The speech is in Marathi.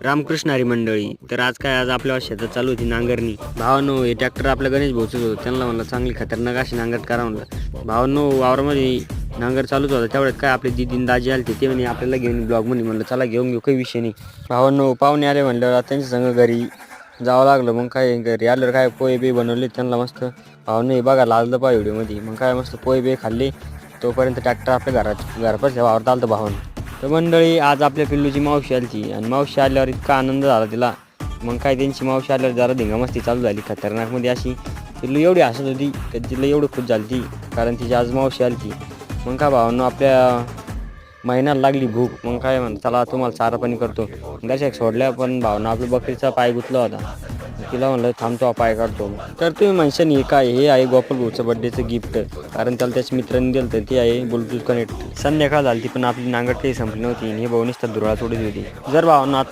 रामकृष्ण हरी मंडळी. तर आज आपल्या शेतात चालू होती नांगरणी. भावांनो, हे ट्रॅक्टर आपल्या गणेश भाऊचंच होतं. त्यांना म्हणलं चांगली खतरनाक अशी नांगरट करा म्हणलं. भावांनो, वावरामध्ये नांगर चालूच होता तेवढ्यात काय आपले दीदीन दाजी आले ते म्हणे आपल्याला घेऊन ब्लॉगमध्ये. म्हणलं चला घेऊन घेऊ, काही विषय नाही. भावांनो, पाहुणे आले म्हणलं त्यांच्या संग घरी जावं लागलं. मग काय घरी आल्यावर काय पोहे बी बनवले त्यांना मस्त. भावांनो, हे बघा लाजलं पा व्हिडिओमध्ये. मग काय मस्त पोहे बी खाल्ले. तोपर्यंत ट्रॅक्टर आपल्या घरापास वावरत आलं तर भावानं. तर मंडळी, आज आपल्या पिल्लूची मावशी आली ती, आणि मावशी आल्यावर इतका आनंद झाला तिला. मग काय त्यांची मावशी आल्यावर जरा धिंगामस्ती चालू झाली खतरनाकमध्ये अशी. पिल्लू एवढी हसत होती तर तिला एवढं खुश झाली ती, कारण तिची आज मावशी आली ती. मग काय भावांनो, आपल्या महिन्याला लागली भूक. मग काय म्हणतं चला तुम्हाला चारा पाणी करतो. दर्शक सोडल्या, पण भावना आपल्या बकरीचा पाय गुतला होता. तिला म्हणलं थांबतो पाय काढतो. तर तुम्ही म्हणशान हे काय, हे आहे गोपाल भाऊचं बड्डेचं गिफ्ट, कारण त्याला त्याच्या मित्रांनी दिलं तर ते आहे ब्लूटूथ कनेक्ट. संध्याकाळ झाली ती पण आपली नांगरट काही संपली नव्हती. हे भाऊ नुसतं धुराळा सोडत होती. जर भावना